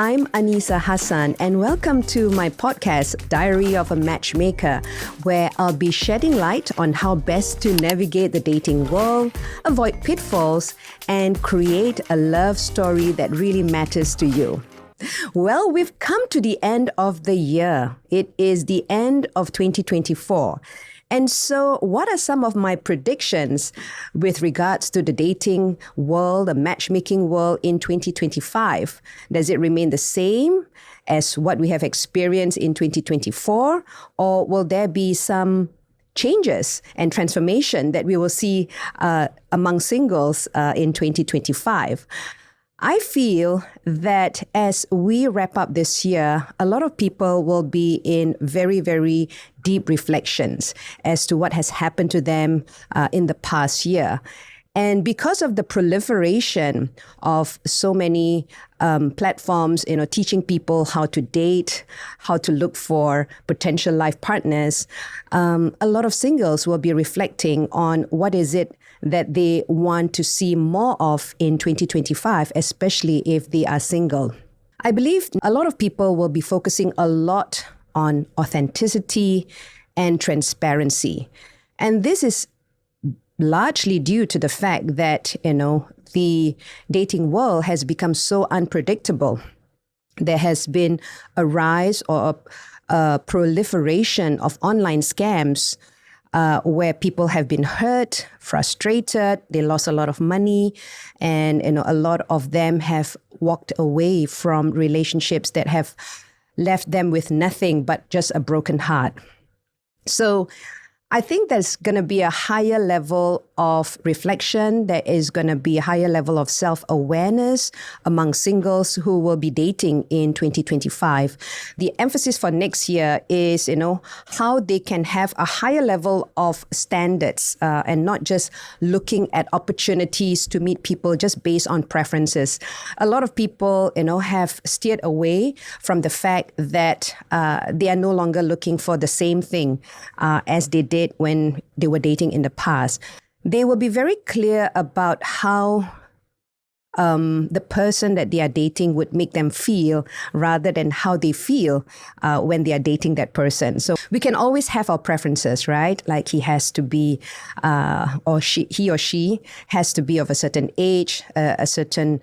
I'm Anisa Hassan, and welcome to my podcast, Diary of a Matchmaker, where I'll be shedding light on how best to navigate the dating world, avoid pitfalls, and create a love story that really matters to you. Well, we've come to the end of the year. It is the end of 2024. And so what are some of my predictions with regards to the dating world, the matchmaking world in 2025? Does it remain the same as what we have experienced in 2024? Or will there be some changes and transformation that we will see among singles in 2025? I feel that as we wrap up this year, a lot of people will be in very, very deep reflections as to what has happened to them in the past year. And because of the proliferation of so many platforms, teaching people how to date, how to look for potential life partners, a lot of singles will be reflecting on what is it that they want to see more of in 2025, especially if they are single. I believe a lot of people will be focusing a lot on authenticity and transparency. And this is largely due to the fact that, the dating world has become so unpredictable. There has been a rise or a proliferation of online scams where people have been hurt, frustrated, they lost a lot of money, and a lot of them have walked away from relationships that have left them with nothing but just a broken heart. So I think there's going to be a higher level of reflection. There is going to be a higher level of self-awareness among singles who will be dating in 2025. The emphasis for next year is, how they can have a higher level of standards and not just looking at opportunities to meet people just based on preferences. A lot of people, have steered away from the fact that they are no longer looking for the same thing as they did when they were dating in the past. They will be very clear about how the person that they are dating would make them feel rather than how they feel when they are dating that person. So we can always have our preferences, right? Like he has to be, he or she has to be of a certain age, a certain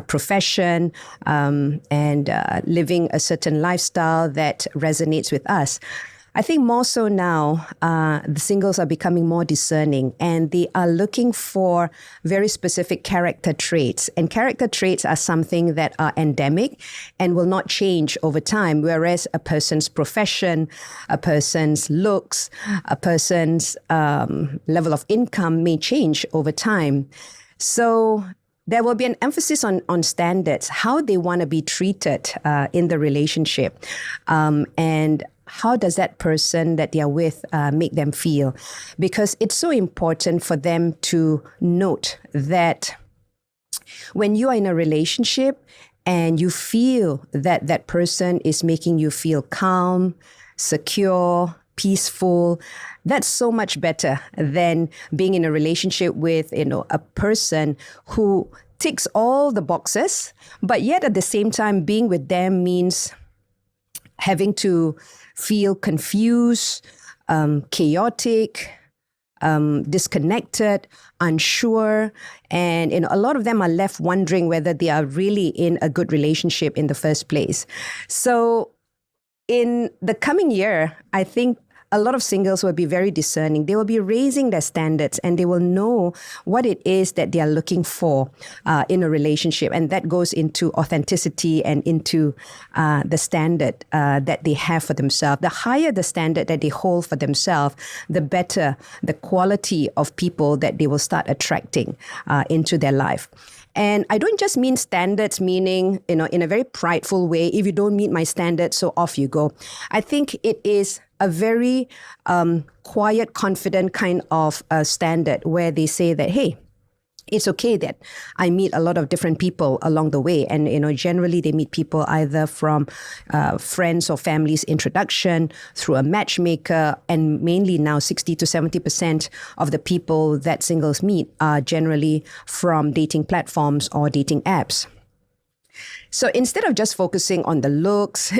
profession, and living a certain lifestyle that resonates with us. I think more so now, the singles are becoming more discerning and they are looking for very specific character traits. And character traits are something that are endemic and will not change over time, whereas a person's profession, a person's looks, a person's level of income may change over time. So there will be an emphasis on standards, how they want to be treated in the relationship, and how does that person that they are with make them feel? Because it's so important for them to note that when you are in a relationship and you feel that that person is making you feel calm, secure, peaceful, that's so much better than being in a relationship with, a person who ticks all the boxes, but yet at the same time, being with them means having to feel confused, chaotic, disconnected, unsure. And a lot of them are left wondering whether they are really in a good relationship in the first place. So in the coming year, I think a lot of singles will be very discerning. They will be raising their standards and they will know what it is that they are looking for in a relationship. And that goes into authenticity and into the standard that they have for themselves. The higher the standard that they hold for themselves, the better the quality of people that they will start attracting into their life. And I don't just mean standards, meaning, in a very prideful way, if you don't meet my standards, so off you go. I think it is a very quiet, confident kind of standard where they say that, hey, it's okay that I meet a lot of different people along the way. And, generally they meet people either from friends or family's introduction, through a matchmaker, and mainly now 60 to 70% of the people that singles meet are generally from dating platforms or dating apps. So instead of just focusing on the looks,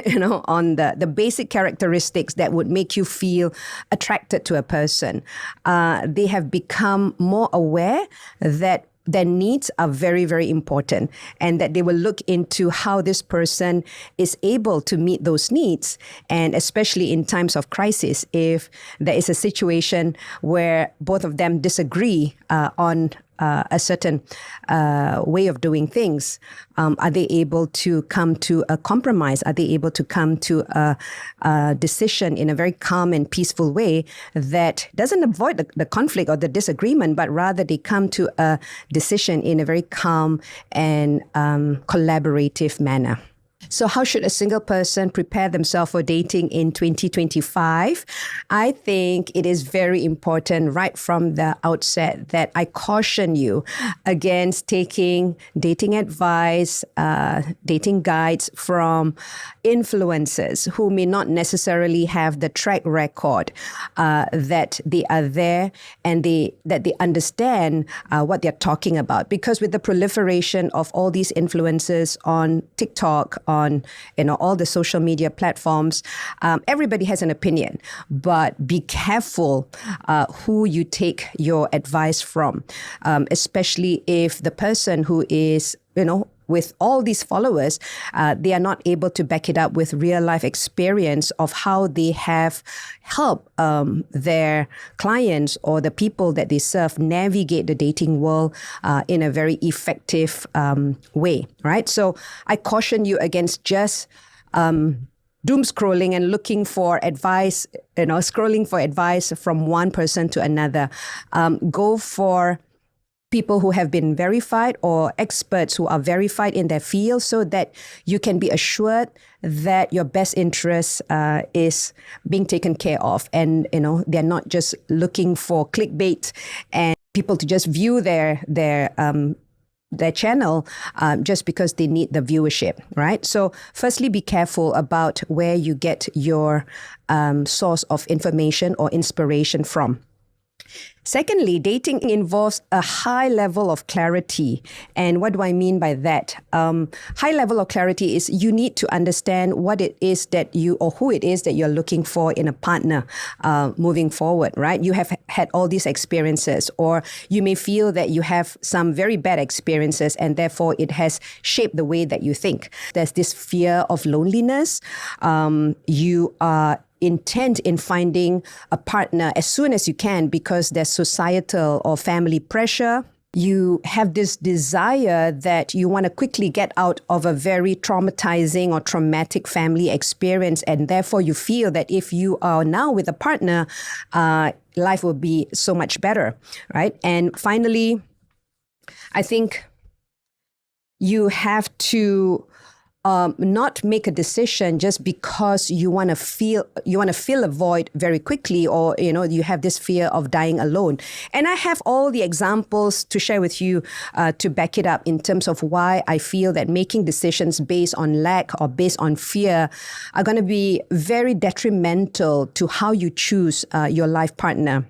on the basic characteristics that would make you feel attracted to a person, they have become more aware that their needs are very, very important, and that they will look into how this person is able to meet those needs. And especially in times of crisis, if there is a situation where both of them disagree on a certain way of doing things, are they able to come to a compromise? Are they able to come to a decision in a very calm and peaceful way that doesn't avoid the conflict or the disagreement, but rather they come to a decision in a very calm and collaborative manner? So how should a single person prepare themselves for dating in 2025? I think it is very important right from the outset that I caution you against taking dating advice, dating guides from influencers who may not necessarily have the track record that they are there and that they understand what they're talking about. Because with the proliferation of all these influencers on TikTok, on all the social media platforms, everybody has an opinion, but be careful who you take your advice from, especially if the person who is with all these followers, they are not able to back it up with real life experience of how they have helped their clients or the people that they serve navigate the dating world in a very effective way, right? So I caution you against just doom scrolling and looking for advice, scrolling for advice from one person to another. Go for people who have been verified or experts who are verified in their field so that you can be assured that your best interest is being taken care of. And, they're not just looking for clickbait and people to just view their channel just because they need the viewership, right? So firstly, be careful about where you get your source of information or inspiration from. Secondly, dating involves a high level of clarity. And what do I mean by that? High level of clarity is you need to understand what it is that who it is that you're looking for in a partner moving forward, right? You have had all these experiences, or you may feel that you have some very bad experiences and therefore it has shaped the way that you think. There's this fear of loneliness. You are intent in finding a partner as soon as you can because there's societal or family pressure. You have this desire that you want to quickly get out of a very traumatizing or traumatic family experience, and therefore you feel that if you are now with a partner, life will be so much better, right? And finally, I think you have to not make a decision just because you want to fill a void very quickly, or you have this fear of dying alone. And I have all the examples to share with you to back it up in terms of why I feel that making decisions based on lack or based on fear are going to be very detrimental to how you choose your life partner.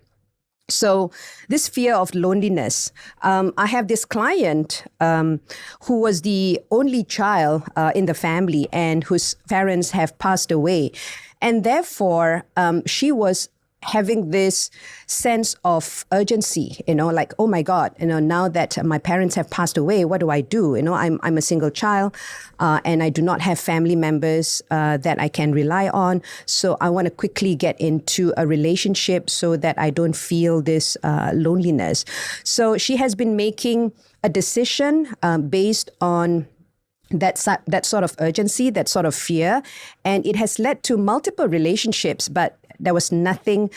So this fear of loneliness, I have this client who was the only child in the family and whose parents have passed away. And therefore, she was having this sense of urgency, like, oh my God, now that my parents have passed away, what do I do? I'm a single child and I do not have family members that I can rely on. So I want to quickly get into a relationship so that I don't feel this loneliness. So she has been making a decision based on that sort of urgency, that sort of fear. And it has led to multiple relationships, but there was nothing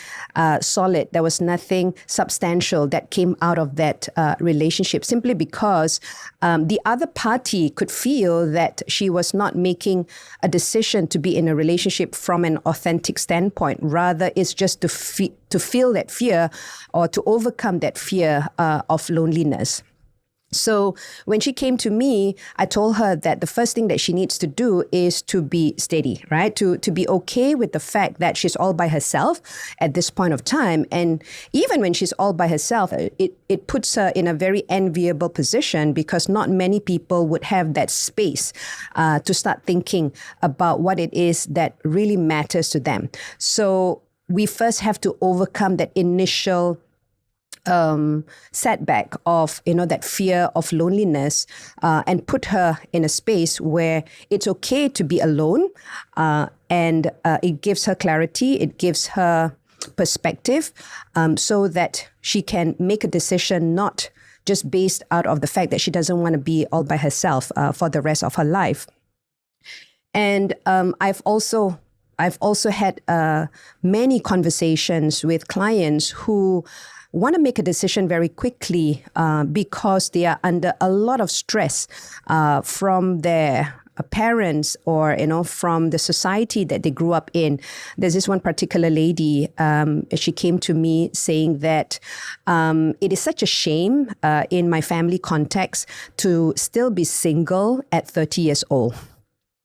solid. There was nothing substantial that came out of that relationship, simply because the other party could feel that she was not making a decision to be in a relationship from an authentic standpoint. Rather, it's just to feel that fear or to overcome that fear of loneliness. So when she came to me, I told her that the first thing that she needs to do is to be steady, right? To be okay with the fact that she's all by herself at this point of time. And even when she's all by herself, it puts her in a very enviable position because not many people would have that space to start thinking about what it is that really matters to them. So we first have to overcome that initial setback of that fear of loneliness, and put her in a space where it's okay to be alone, and it gives her clarity, it gives her perspective, so that she can make a decision not just based out of the fact that she doesn't want to be all by herself for the rest of her life. And I've also had many conversations with clients who want to make a decision very quickly because they are under a lot of stress from their parents or from the society that they grew up in. There's this one particular lady, she came to me saying that it is such a shame in my family context to still be single at 30 years old.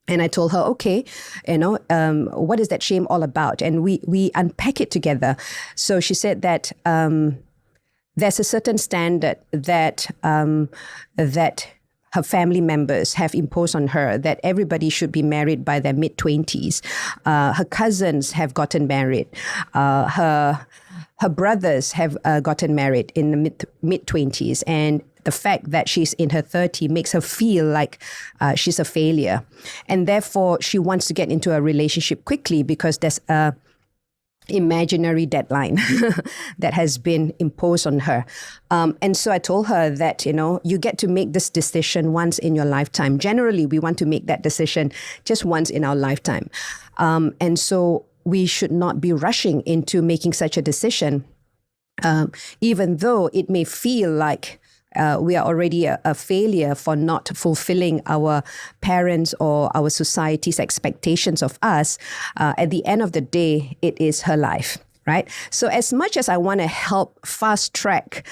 And I told her, okay, what is that shame all about? And we unpack it together. So she said that there's a certain standard that her family members have imposed on her, that everybody should be married by their mid-20s. Her cousins have gotten married. Her brothers have gotten married in the mid-20s. And the fact that she's in her 30s makes her feel like she's a failure. And therefore, she wants to get into a relationship quickly because there's a imaginary deadline that has been imposed on her. And so I told her that, you get to make this decision once in your lifetime. Generally, we want to make that decision just once in our lifetime. And so we should not be rushing into making such a decision, even though it may feel like we are already a failure for not fulfilling our parents' or our society's expectations of us. At the end of the day, it is her life, right? So as much as I want to help fast track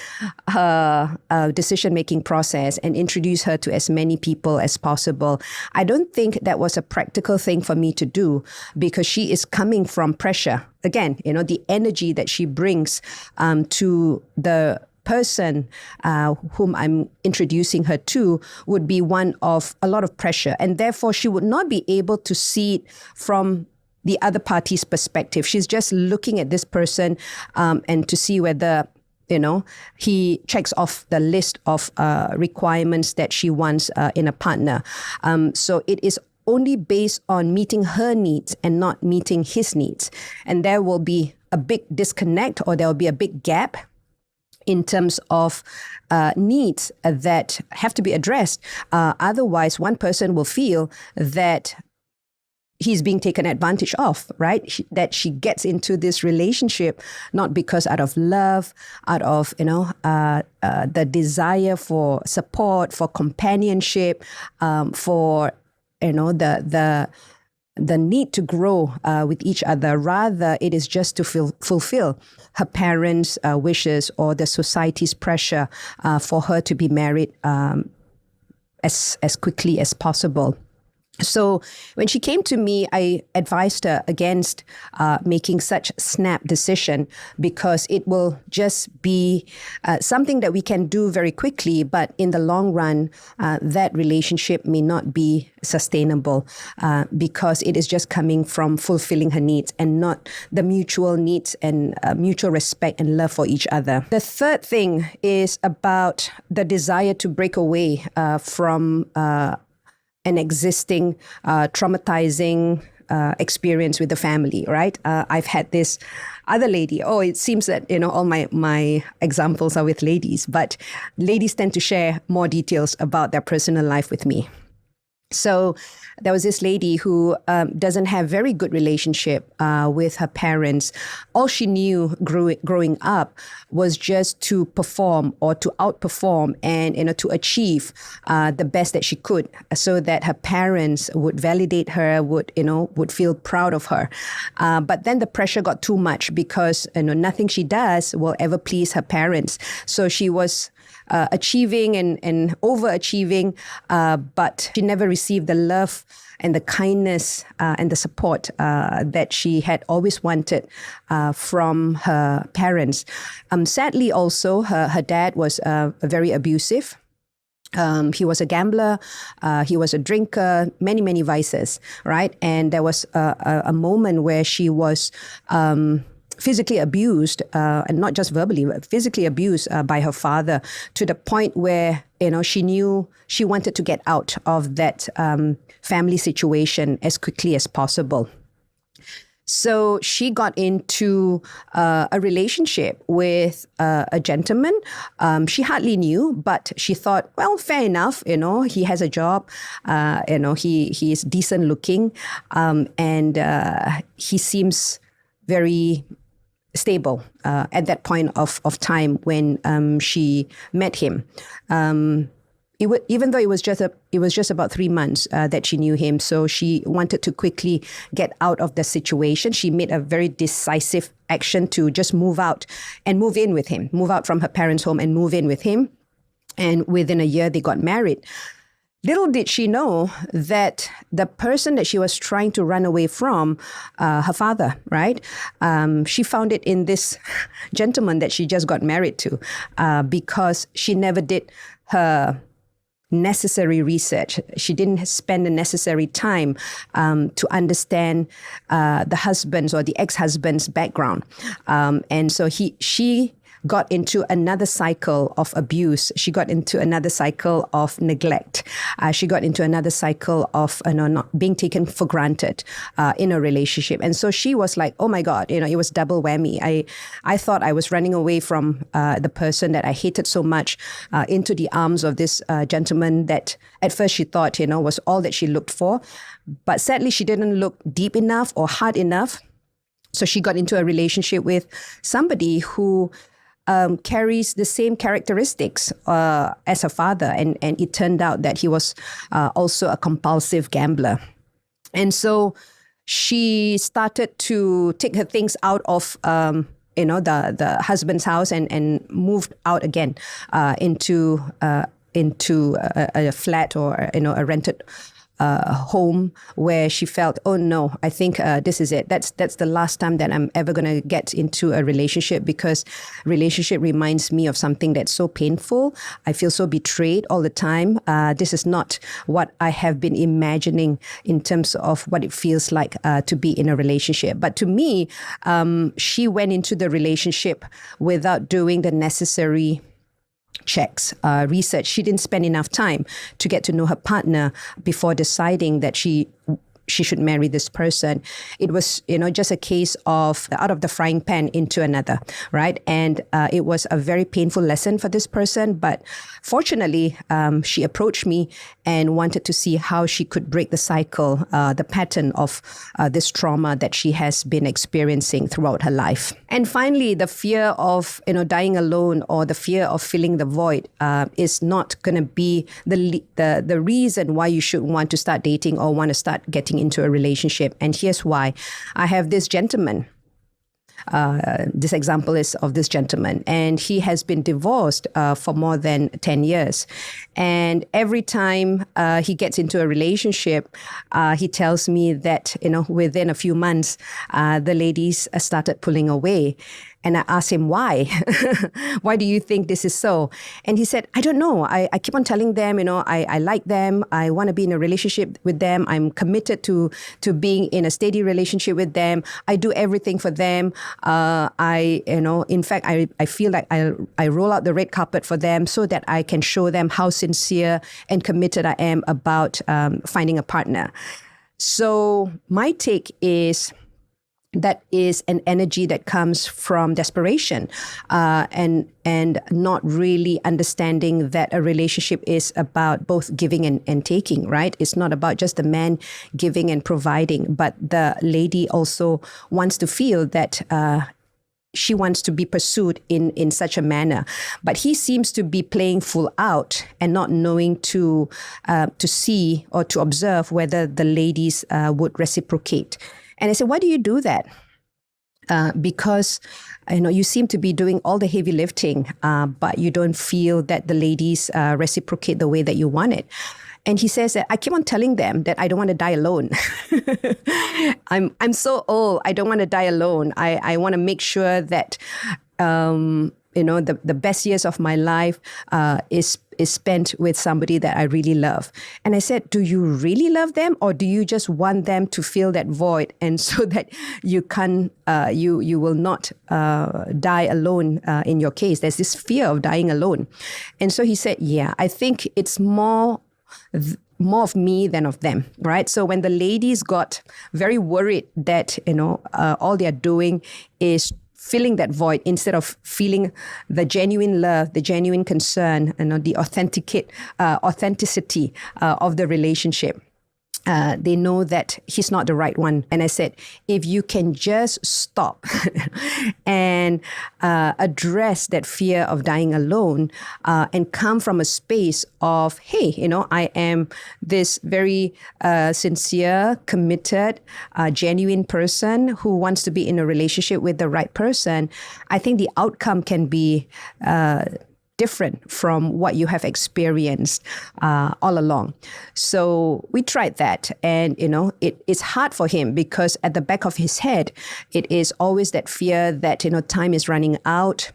her decision-making process and introduce her to as many people as possible, I don't think that was a practical thing for me to do because she is coming from pressure. Again, the energy that she brings to the person whom I'm introducing her to would be one of a lot of pressure. And therefore, she would not be able to see it from the other party's perspective. She's just looking at this person and to see whether, he checks off the list of requirements that she wants in a partner. So it is only based on meeting her needs and not meeting his needs. And there will be a big disconnect, or there will be a big gap in terms of needs that have to be addressed. Otherwise, one person will feel that he's being taken advantage of, right? That she gets into this relationship not because out of love, out of, the desire for support, for companionship, for, the need to grow with each other. Rather, it is just to fulfill her parents' wishes or the society's pressure for her to be married as quickly as possible. So when she came to me, I advised her against making such snap decision because it will just be something that we can do very quickly, but in the long run, that relationship may not be sustainable because it is just coming from fulfilling her needs and not the mutual needs and mutual respect and love for each other. The third thing is about the desire to break away from an existing traumatizing experience with the family, right? I've had this other lady. It seems that, all my examples are with ladies, but ladies tend to share more details about their personal life with me. So there was this lady who doesn't have very good relationship with her parents. All she knew growing up was just to perform or to outperform and to achieve the best that she could, so that her parents would validate her, would feel proud of her. But then the pressure got too much because nothing she does will ever please her parents. So she was achieving and overachieving, but she never received the love and the kindness and the support that she had always wanted from her parents. Sadly, also, her dad was very abusive. He was a gambler, he was a drinker, many, many vices, right? And there was a moment where she was physically abused, and not just verbally, but physically abused by her father, to the point where, she knew she wanted to get out of that family situation as quickly as possible. So she got into a relationship with a gentleman she hardly knew, but she thought, well, fair enough, he has a job, he is decent looking, and he seems very stable at that point of time when she met him. Even though it was just about 3 months that she knew him, so she wanted to quickly get out of the situation. She made a very decisive action to just move out and move in with him, move out from her parents' home and move in with him. And within a year, they got married. Little did she know that the person that she was trying to run away from, her father, right? She found it in this gentleman that she just got married to, because she never did her necessary research. She didn't spend the necessary time to understand the husband's or the ex-husband's background. And so she got into another cycle of abuse. She got into another cycle of neglect. She got into another cycle of not being taken for granted in a relationship. And so she was like, oh my God, it was double whammy. I thought I was running away from the person that I hated so much into the arms of this gentleman that at first she thought, was all that she looked for. But sadly, she didn't look deep enough or hard enough. So she got into a relationship with somebody who carries the same characteristics as her father. And it turned out that he was also a compulsive gambler. And so she started to take her things out of the husband's house and moved out again into a flat or a rented home where she felt, oh no, I think this is it. That's the last time that I'm ever going to get into a relationship, because relationship reminds me of something that's so painful. I feel so betrayed all the time. This is not what I have been imagining in terms of what it feels like to be in a relationship. But to me, she went into the relationship without doing the necessary checks, research. She didn't spend enough time to get to know her partner before deciding that she should marry this person. It was, just a case of out of the frying pan into another, right? And it was a very painful lesson for this person. But fortunately, she approached me and wanted to see how she could break the cycle, the pattern of this trauma that she has been experiencing throughout her life. And finally, the fear of, dying alone or the fear of filling the void is not going to be the reason why you should want to start dating or want to start getting into a relationship. And here's why. I have this gentleman. This example is of this gentleman, and he has been divorced for more than 10 years. And every time he gets into a relationship, he tells me that, within a few months, the ladies started pulling away. And I asked him, why? Why do you think this is so? And he said, I don't know. I keep on telling them, I like them. I want to be in a relationship with them. I'm committed to being in a steady relationship with them. I do everything for them. In fact, I feel like I roll out the red carpet for them so that I can show them how sincere and committed I am about finding a partner. So my take is, that is an energy that comes from desperation and not really understanding that a relationship is about both giving and taking, right? It's not about just the man giving and providing, but the lady also wants to feel that she wants to be pursued in such a manner. But he seems to be playing full out and not knowing to see or to observe whether the ladies would reciprocate. And I said, why do you do that? because you seem to be doing all the heavy lifting, but you don't feel that the ladies reciprocate the way that you want it. And he says that I keep on telling them that I don't want to die alone. I'm so old. I don't want to die alone. I want to make sure that the best years of my life is spent with somebody that I really love. And I said, do you really love them, or do you just want them to fill that void, and so that you will not die alone? In your case, there's this fear of dying alone. And so he said, yeah, I think it's more of me than of them, right? So when the ladies got very worried that all they're doing is filling that void instead of feeling the genuine love, the genuine concern, the authenticity of the relationship, they know that he's not the right one. And I said, if you can just stop and address that fear of dying alone, and come from a space of, hey, I am this very sincere, committed, genuine person who wants to be in a relationship with the right person, I think the outcome can be different from what you have experienced all along. So we tried that, and it's hard for him because at the back of his head, it is always that fear that time is running out,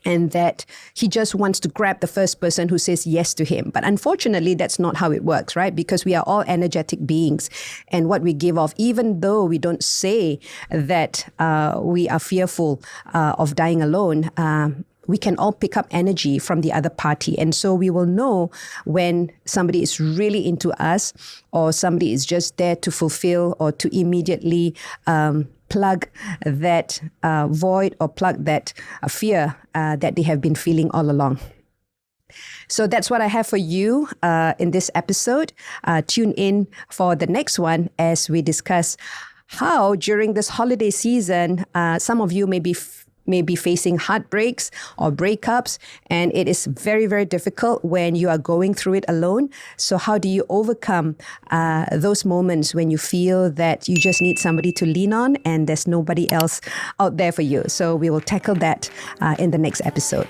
and that he just wants to grab the first person who says yes to him. But unfortunately, that's not how it works, right? Because we are all energetic beings, and what we give off, even though we don't say that we are fearful of dying alone, we can all pick up energy from the other party. And so we will know when somebody is really into us, or somebody is just there to fulfill or to immediately plug that void, or plug that fear that they have been feeling all along. So that's what I have for you in this episode. Tune in for the next one as we discuss how during this holiday season, some of you may be facing heartbreaks or breakups, and it is very, very difficult when you are going through it alone. So how do you overcome those moments when you feel that you just need somebody to lean on and there's nobody else out there for you? So we will tackle that in the next episode.